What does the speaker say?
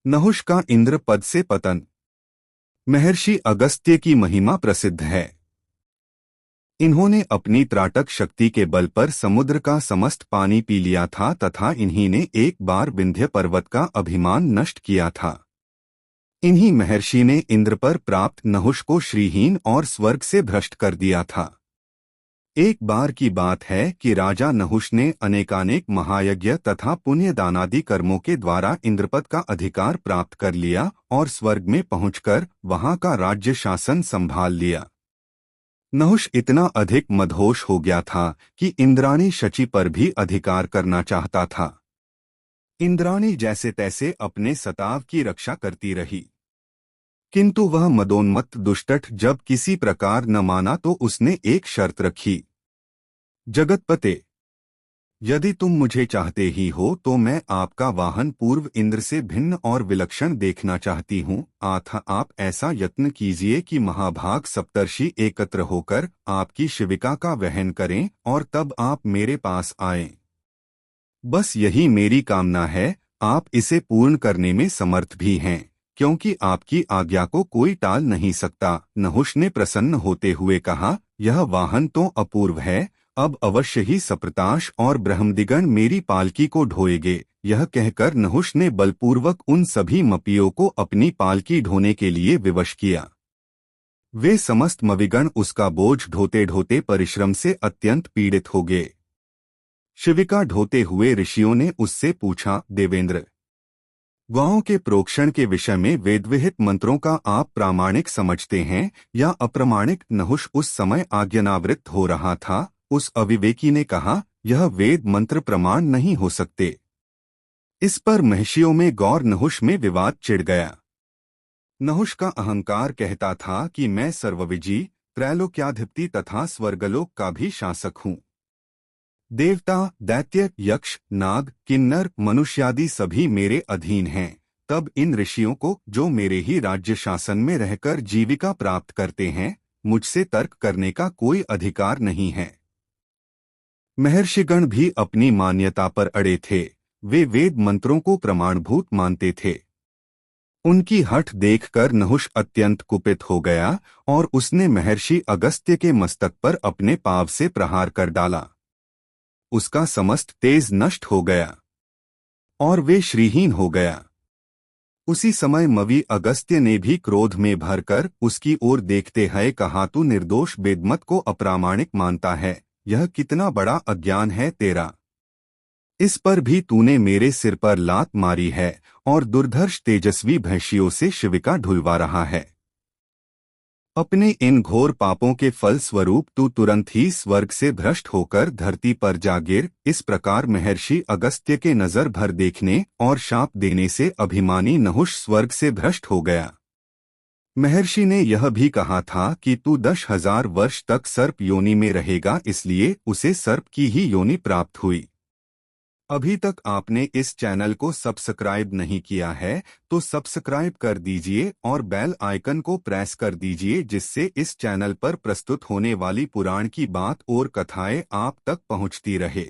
नहुष का इंद्र पद से पतन। महर्षि अगस्त्य की महिमा प्रसिद्ध है। इन्होंने अपनी त्राटक शक्ति के बल पर समुद्र का समस्त पानी पी लिया था तथा इन्हीं ने एक बार विंध्य पर्वत का अभिमान नष्ट किया था। इन्हीं महर्षि ने इंद्र पर प्राप्त नहुष को श्रीहीन और स्वर्ग से भ्रष्ट कर दिया था। एक बार की बात है कि राजा नहुष ने अनेकानेक महायज्ञ तथा पुण्य दानादि कर्मों के द्वारा इंद्रपद का अधिकार प्राप्त कर लिया और स्वर्ग में पहुंचकर वहां का राज्य शासन संभाल लिया। नहुष इतना अधिक मदहोश हो गया था कि इंद्राणी शची पर भी अधिकार करना चाहता था। इंद्राणी जैसे तैसे अपने सताव की रक्षा करती रही, किंतु वह मदोन्मत्त दुष्टठ जब किसी प्रकार न माना तो उसने एक शर्त रखी। जगतपते, यदि तुम मुझे चाहते ही हो तो मैं आपका वाहन पूर्व इंद्र से भिन्न और विलक्षण देखना चाहती हूँ। अतः आप ऐसा यत्न कीजिए कि महाभाग सप्तर्षि एकत्र होकर आपकी शिविका का वहन करें और तब आप मेरे पास आएं। बस यही मेरी कामना है। आप इसे पूर्ण करने में समर्थ भी हैं, क्योंकि आपकी आज्ञा को कोई टाल नहीं सकता। नहुष ने प्रसन्न होते हुए कहा, यह वाहन तो अपूर्व है, अब अवश्य ही सप्रताश और ब्रह्मदिगण मेरी पालकी को ढोएगे। यह कहकर नहुष ने बलपूर्वक उन सभी मपियों को अपनी पालकी ढोने के लिए विवश किया। वे समस्त मविगण उसका बोझ ढोते ढोते परिश्रम से अत्यंत पीड़ित हो गए। शिविका ढोते हुए ऋषियों ने उससे पूछा, देवेंद्र, गौओं के प्रोक्षण के विषय में वेदविहित मंत्रों का आप प्रामाणिक समझते हैं या अप्रामाणिक? नहुष उस समय आज्ञानावृत्त हो रहा था। उस अविवेकी ने कहा, यह वेद मंत्र प्रमाण नहीं हो सकते। इस पर महर्षियों में गौर नहुष में विवाद छिड़ गया। नहुष का अहंकार कहता था कि मैं सर्वविजयी, त्रैलोक्याधिपति तथा स्वर्गलोक का भी शासक हूँ। देवता, दैत्य, यक्ष, नाग, किन्नर, मनुष्यादि सभी मेरे अधीन हैं। तब इन ऋषियों को, जो मेरे ही राज्य शासन में रहकर जीविका प्राप्त करते हैं, मुझसे तर्क करने का कोई अधिकार नहीं है। महर्षिगण भी अपनी मान्यता पर अड़े थे। वे वेद मंत्रों को प्रमाणभूत मानते थे। उनकी हठ देखकर नहुष अत्यंत कुपित हो गया और उसने महर्षि अगस्त्य के मस्तक पर अपने पाव से प्रहार कर डाला। उसका समस्त तेज नष्ट हो गया और वे श्रीहीन हो गया। उसी समय मवि अगस्त्य ने भी क्रोध में भरकर उसकी ओर देखते हुए कहा, तू निर्दोष वेदमत को अप्रामाणिक मानता है। यह कितना बड़ा अज्ञान है तेरा। इस पर भी तूने मेरे सिर पर लात मारी है और दुर्धर्ष तेजस्वी भैंसियों से शिविका ढुलवा रहा है। अपने इन घोर पापों के फल स्वरूप तू तुरंत ही स्वर्ग से भ्रष्ट होकर धरती पर जा गिर। इस प्रकार महर्षि अगस्त्य के नजर भर देखने और शाप देने से अभिमानी नहुष स्वर्ग से भ्रष्ट हो गया। महर्षि ने यह भी कहा था कि तू 10,000 वर्ष तक सर्प योनि में रहेगा, इसलिए उसे सर्प की ही योनि प्राप्त हुई। अभी तक आपने इस चैनल को सब्सक्राइब नहीं किया है तो सब्सक्राइब कर दीजिए और बेल आइकन को प्रेस कर दीजिए, जिससे इस चैनल पर प्रस्तुत होने वाली पुराण की बात और कथाएं आप तक पहुंचती रहे।